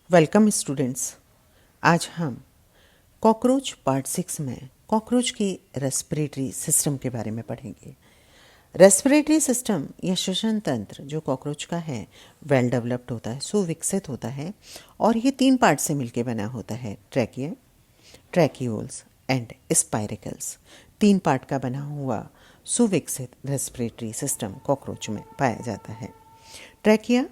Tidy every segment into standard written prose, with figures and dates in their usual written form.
Welcome students. आज हम cockroach part 6 में कॉकरोच की रेस्पिरेटरी सिस्टम के बारे में पढ़ेंगे। रेस्पिरेटरी सिस्टम या श्वसन तंत्र जो कॉकरोच का है वेल डेवलप्ड होता है, सुविकसित होता है और ये 3 पार्ट से मिलकर बना होता है, trachea, tracheoles and spiracles. 3 part का बना हुआ सुविकसित रेस्पिरेटरी सिस्टम कॉकरोच में पाया जाता है। Trachea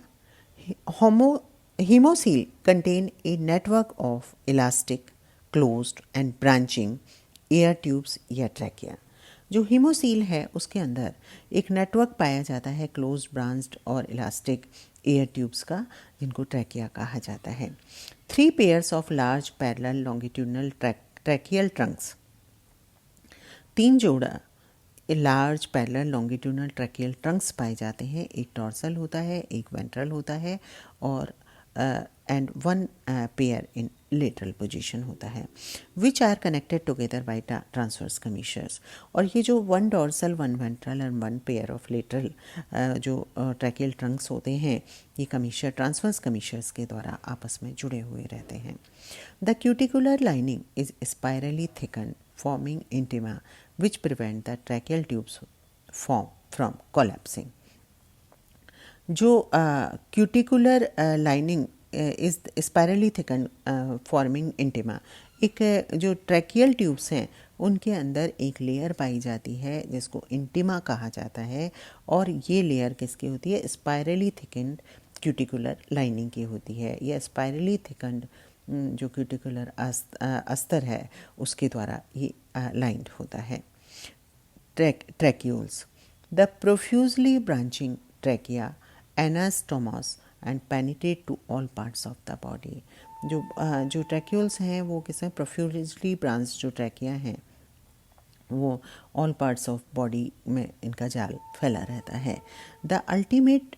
Hemocoel contain a network of elastic, closed and branching air tubes या ट्रैकिया। जो हीमोसील है उसके अंदर एक नेटवर्क पाया जाता है क्लोज्ड, ब्रांच्ड और इलास्टिक एयर ट्यूब्स का, जिनको ट्रैकिया कहा जाता है। 3 pairs of large parallel longitudinal tracheal Trunks, 3 जोड़ा large parallel longitudinal tracheal Trunks पाए जाते हैं। एक डॉर्सल होता है, एक वेंट्रल होता है और and 1 pair in lateral position होता है, which are connected together by transverse commissures. और ये जो 1 dorsal, 1 ventral and 1 pair of lateral जो ट्रैकियल ट्रंक्स होते हैं, ये कमीशर ट्रांसवर्स कमीशर्स के द्वारा आपस में जुड़े हुए रहते हैं। The cuticular lining is spirally thicken forming intima which prevent the tracheal tubes from collapsing. जो cuticular lining is spirally thicken forming intima, एक जो ट्रैकियल ट्यूब्स हैं उनके अंदर एक लेयर पाई जाती है जिसको इंटिमा कहा जाता है, और ये लेयर किसकी होती है? स्पायरली थिकन्ड क्यूटिकुलर लाइनिंग की होती है। यह स्पायरली थिकन्ड जो क्यूटिकुलर अस्तर है उसके द्वारा ये लाइंड होता है। Tracheoles, the profusely branching trachea anastomose and penetrate to all parts of the body. जो ट्रैक्यूल्स हैं वो किस हैं? प्रोफ्यूजली ब्रांच जो ट्रैकिया हैं वो ऑल पार्ट्स ऑफ बॉडी में इनका जाल फैला रहता है। The ultimate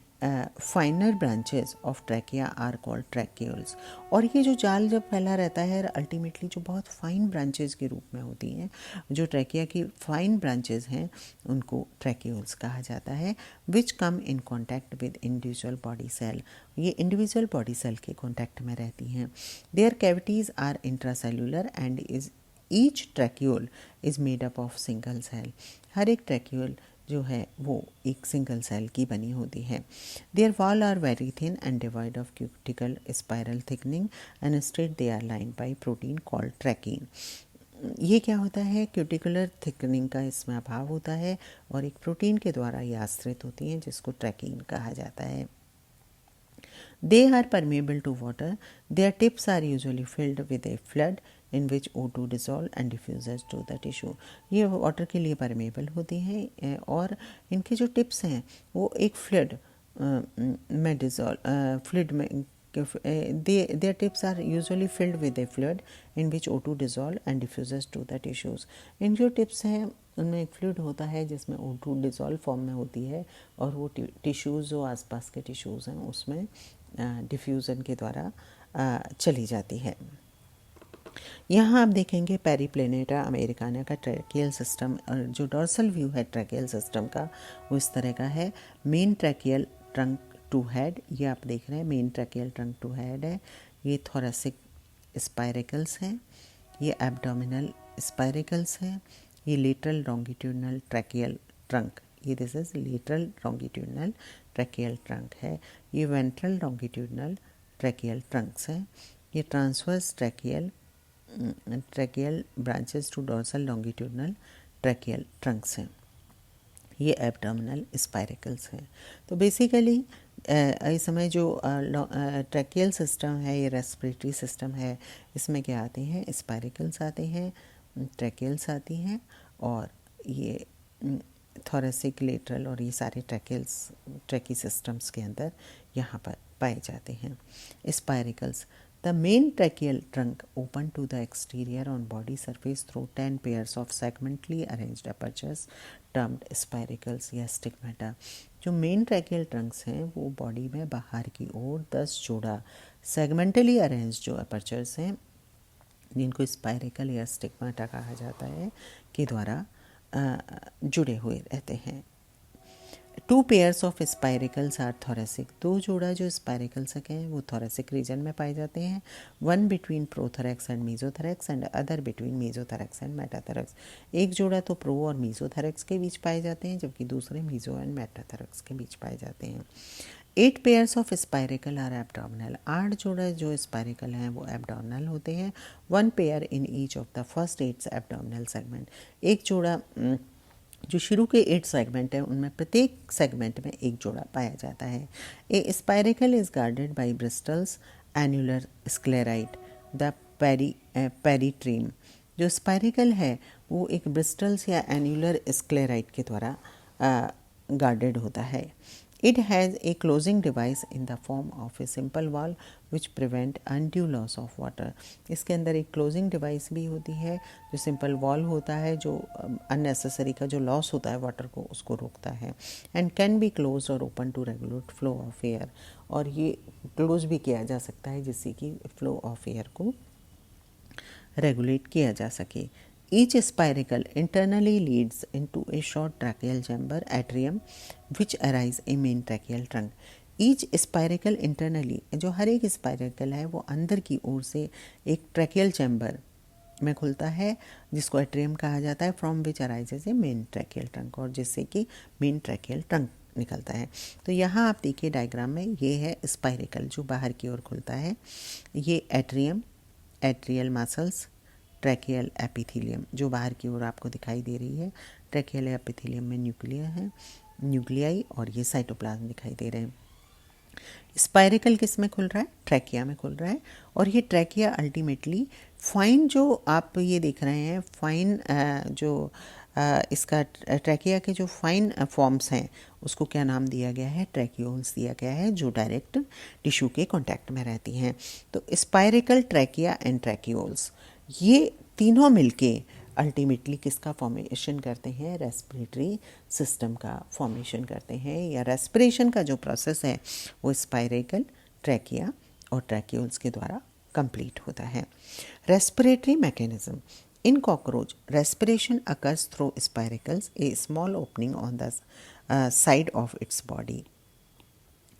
finer branches of trachea are called tracheoles. और ये जो जाल जब फैला रहता है अल्टीमेटली जो बहुत फाइन ब्रांचेस के रूप में होती हैं, जो ट्रैकिया की फाइन ब्रांचेस हैं उनको ट्रैक्यूल्स कहा जाता है, which come in contact with individual body cell. ये इंडिविजुअल बॉडी सेल के कॉन्टैक्ट में रहती हैं। Their cavities are intracellular and is each tracheole is made up of single cell. हर एक ट्रैक्यूल जो है वो एक सिंगल सेल की बनी होती है। Their wall are very thin and devoid of cuticle spiral thickening and straight they are line by protein called trachein. ये क्या होता है? क्यूटिकुलर थिकनिंग का इसमें अभाव होता है और एक प्रोटीन के द्वारा ये आश्रित होती हैं जिसको ट्रैकीन कहा जाता है। They are permeable to water. Their tips are usually filled with a fluid in which O2 dissolve and diffuses to the tissue. ये वाटर के लिए परमेबल होती हैं और इनके जो टिप्स हैं वो एक फ्लूइड में डिजॉल्व फ्लूइड में their tips are usually filled with a fluid in which O2 dissolve and diffuses to the tissues. इन जो टिप्स हैं उनमें एक फ्लूइड होता है जिसमें O2 डिजॉल्व फॉर्म में होती है और वो टिश्यूज़ जो आसपास के टिश्यूज़ हैं उसमें डिफ्यूज़न के द्वारा चली जाती है। यहाँ आप देखेंगे पेरीप्लेनेटा अमेरिकाना का ट्रैकियल सिस्टम, और जो डॉर्सल व्यू है ट्रैकियल सिस्टम का वो इस तरह का है। Main tracheal trunk to head, ये आप देख रहे हैं main tracheal trunk to head है। ये थोरेसिक स्पाइरिकल्स हैं, ये एब्डोमिनल स्पाइरिकल्स हैं, ये लेटरल लॉन्गिट्यूडनल ट्रैकियल ट्रंक, ये this is lateral longitudinal tracheal trunk है। ये वेंट्रल लॉन्गिट्यूडनल ट्रैकियल ट्रंक्स हैं। ये transverse tracheal branches to dorsal longitudinal tracheal trunks हैं। ये एब्डोमिनल स्पाइरिकल्स हैं। तो बेसिकली इस समय जो ट्रैकियल सिस्टम है, ये रेस्पिरेटरी सिस्टम है, इसमें क्या आते हैं? स्पाइरिकल्स आते हैं, ट्रैकियल्स आती हैं और ये थोरेसिक, लेटरल और ये सारे ट्रैकी सिस्टम्स के अंदर यहाँ पर पाए जाते हैं। Spiracles, the main tracheal trunk open to the exterior on body surface through 10 pairs of segmentally arranged apertures termed spiracles या स्टिग्मेटा। जो मेन ट्रैकियल ट्रंक्स हैं वो बॉडी में बाहर की ओर 10 जोड़ा सेगमेंटली अरेंज जो अपर्चर्स हैं जिनको स्पाइरिकल या स्टिग्माटा कहा जाता है के द्वारा जुड़े हुए रहते हैं। 2 pairs of spiracles are thoracic, 2 जोड़ा जो स्पाइरिकल्स हैं वो थोरेसिक रीजन में पाए जाते हैं. 1 between prothorax and mesothorax and other between mesothorax and metathorax. एक जोड़ा तो प्रो और मीजोथोरेक्स के बीच पाए जाते हैं, जबकि दूसरे मीजो एंड मेटाथोरेक्स के बीच पाए जाते हैं. 8 pairs of spiracle are abdominal, 8 जोड़ा जो स्पाइरिकल हैं वो एब्डोमिनल होते हैं. 1 pair in each of the first 8 abdominal segment, एक जोड़ा जो शुरू के 8 सेगमेंट हैं उनमें प्रत्येक सेगमेंट में एक जोड़ा पाया जाता है. A spiracle is guarded by bristles annular sclerite the peritreme. जो स्पाइरिकल है वो एक ब्रिस्टल्स या एन्युलर स्क्लेराइट के द्वारा गार्डेड होता है. It has a closing device in the form of a simple valve which prevent undue loss of water. इसके अंदर एक closing device भी होती है जो simple valve होता है, जो unnecessary का जो loss होता है water को उसको रोकता है. And can be closed or open to regulate flow of air. और ये close भी किया जा सकता है जिससे कि flow of air को regulate किया जा सके. Each spiracle internally leads into a short tracheal chamber atrium which arise a main tracheal trunk. Each spiracle internally, जो हर एक स्पाइरिकल है वो अंदर की ओर से एक ट्रैकियल चैम्बर में खुलता है जिसको एट्रियम कहा जाता है, from which arises A main tracheal trunk, और जिससे कि मेन ट्रैकियल ट्रंक निकलता है. तो यहाँ आप देखिए डायग्राम में ये है स्पाइरिकल जो बाहर की ओर खुलता है, ये atrium, atrial muscles, tracheal epithelium जो बाहर की ओर आपको दिखाई दे रही है. ट्रैकियल एपिथेलियम में न्यूक्लिया है, न्यूक्लियाई, और ये साइटोप्लाज्म दिखाई दे रहे हैं. स्पाइरिकल किस में खुल रहा है? ट्रैकिया में खुल रहा है. और ये ट्रैकिया अल्टीमेटली फाइन, जो आप ये देख रहे हैं फाइन, जो इसका ट्रैकिया के जो फाइन फॉर्म्स हैं उसको क्या नाम दिया गया है? ट्रैकियोल्स दिया गया है, जो डायरेक्ट टिश्यू के कांटेक्ट में रहती हैं. तो स्पाइरिकल, ट्रैकिया एंड ट्रैकियोल्स ये तीनों मिलके अल्टीमेटली किसका फॉर्मेशन करते हैं? रेस्पिरेटरी सिस्टम का फॉर्मेशन करते हैं, या रेस्पिरेशन का जो प्रोसेस है वो स्पाइरिकल, ट्रैकिया और ट्रैकियोल्स के द्वारा कंप्लीट होता है. Respiratory mechanism in cockroach, respiration occurs through spiracles, A small opening on the side of its body.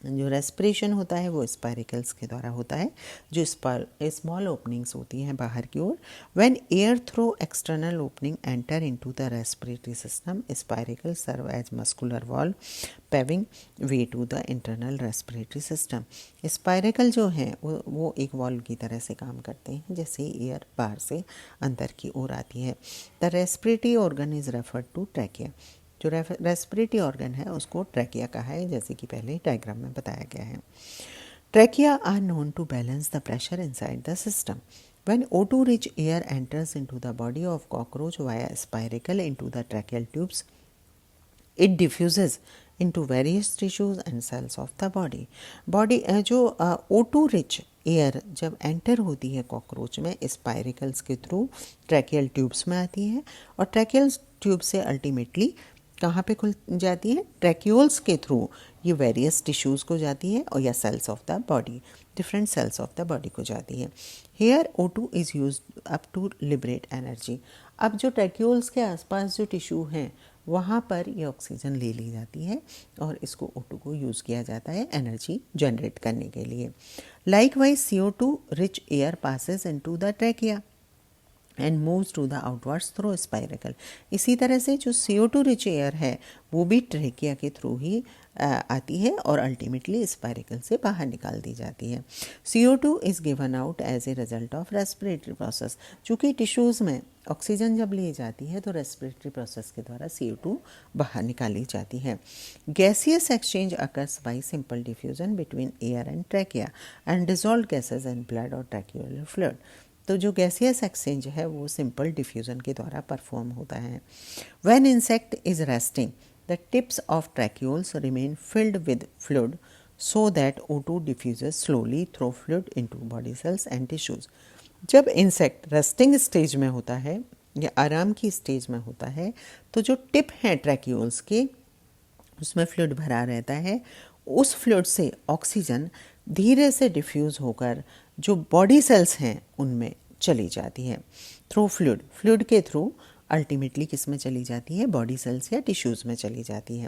जो रेस्पिरेशन होता है वो स्पाइरिकल्स के द्वारा होता है, जो स्मॉल ओपनिंग्स होती हैं बाहर की ओर. When air through external opening enter into the respiratory system, spiracle serve as muscular valve paving way to the internal respiratory system. Spiracle जो हैं वो एक वॉल्व की तरह से काम करते हैं, जैसे एयर बाहर से अंदर की ओर आती है. The respiratory organ is referred to trachea. जो रेस्पिरेटरी ऑर्गन है उसको ट्रैकिया कहा है, जैसे कि पहले डायग्राम में बताया गया है. Trachea are known to balance the pressure inside the system. When O2 rich air enters into the body of cockroach via spiracle into the tracheal tubes, it diffuses into various tissues and cells of the body. जो O2 rich air जब enter होती है cockroach में spiracles के through tracheal tubes में आती है, और ट्रैकियल ट्यूब से अल्टीमेटली कहाँ पे खुल जाती है? ट्रैक्यूल्स के थ्रू ये वेरियस टिश्यूज़ को जाती है, और या cells of the body, different cells of the body को जाती है. Here O2 is use up to liberate energy. अब जो ट्रैक्यूल्स के आसपास जो टिश्यू हैं वहाँ पर ये ऑक्सीजन ले ली जाती है और इसको O2 को यूज़ किया जाता है एनर्जी जनरेट करने के लिए. Likewise CO2 rich air passes into the trachea and moves to the outwards through spiracle. इसी तरह से जो CO2 रिच एयर है वो भी ट्रैकिया के थ्रू ही आती है और अल्टीमेटली स्पाइरिकल से बाहर निकाल दी जाती है. CO2 is given out as a result of respiratory process. चूँकि टिश्यूज़ में ऑक्सीजन जब ली जाती है तो रेस्पिरेटरी प्रोसेस के द्वारा CO2 बाहर निकाली जाती है. Gaseous exchange occurs by simple diffusion between air and trachea and dissolve gases and blood और ट्रैक्यूलर फ्लूइड. तो जो गैसियस एक्सचेंज है वो सिंपल डिफ्यूज़न के द्वारा परफॉर्म होता है. When insect is resting the tips of tracheoles remain filled with fluid so that O2 diffuses slowly through fluid into body cells and tissues. जब इंसेक्ट रेस्टिंग स्टेज में होता है या आराम की स्टेज में होता है तो जो टिप हैं ट्रैक्यूल्स के उसमें फ्लूइड भरा रहता है. उस फ्लूइड से ऑक्सीजन धीरे से डिफ्यूज़ होकर जो बॉडी सेल्स हैं उनमें चली जाती है थ्रू फ्लूइड. फ्लूइड के थ्रू अल्टीमेटली किस में चली जाती है, बॉडी सेल्स या टिश्यूज़ में चली जाती है।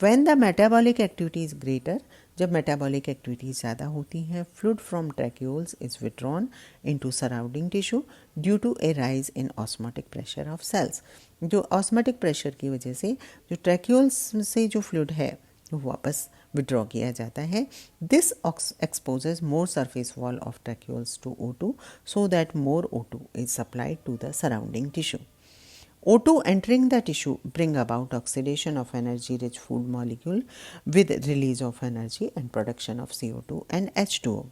When the metabolic activity is greater, जब मेटाबॉलिक एक्टिविटी ज़्यादा होती हैं, fluid from tracheoles is withdrawn into surrounding tissue due to a rise in osmotic pressure of cells. जो ऑस्मोटिक प्रेशर की वजह से जो ट्रैक्यूल्स से जो फ्लूइड है वो वापस विड्रॉ किया जाता है। This exposes more surface wall of tracheoles to O2 so that more O2 is supplied to the surrounding tissue. O2 entering the tissue bring about oxidation of energy rich food molecule with release of energy and production of CO2 and H2O.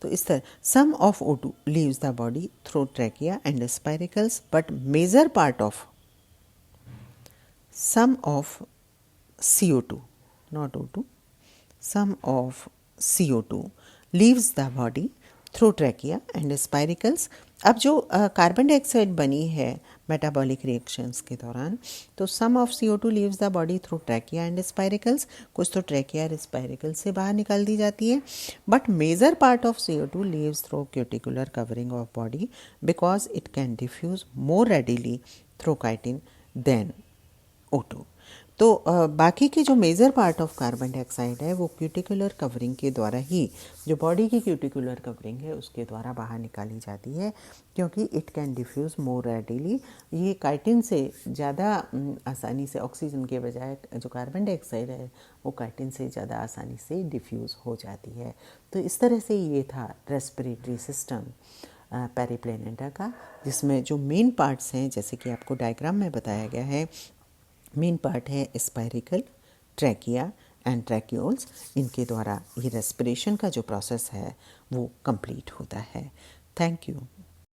तो इस तरह some of O2 leaves the body through trachea and spiracles, but major part of some of CO2, not O2, some of CO2 leaves the body through trachea and spiracles. अब जो carbon dioxide बनी है metabolic reactions के दौरान, तो some of CO2 leaves the body through trachea and spiracles, कुछ तो trachea और स्पाइरिकल से बाहर निकाल दी जाती है, but major part of CO2 leaves through cuticular covering of body because it can diffuse more readily through chitin than O2. तो बाकी की जो major part of carbon dioxide है वो क्यूटिकुलर कवरिंग के द्वारा ही, जो बॉडी की क्यूटिकुलर कवरिंग है उसके द्वारा बाहर निकाली जाती है, क्योंकि it can diffuse more readily. ये काइटिन से ज़्यादा आसानी से, ऑक्सीजन के बजाय जो कार्बन डाइऑक्साइड है वो काइटिन से ज़्यादा आसानी से डिफ्यूज़ हो जाती है। तो इस तरह से ये था रेस्पिरेटरी सिस्टम पेरिप्लेनेटा का, जिसमें जो मेन पार्ट्स हैं जैसे कि आपको डायग्राम में बताया गया है, मेन पार्ट है स्पाइरिकल, ट्रैकिया एंड ट्रैक्यूल्स। इनके द्वारा ये रेस्पिरेशन का जो प्रोसेस है वो कंप्लीट होता है। Thank you.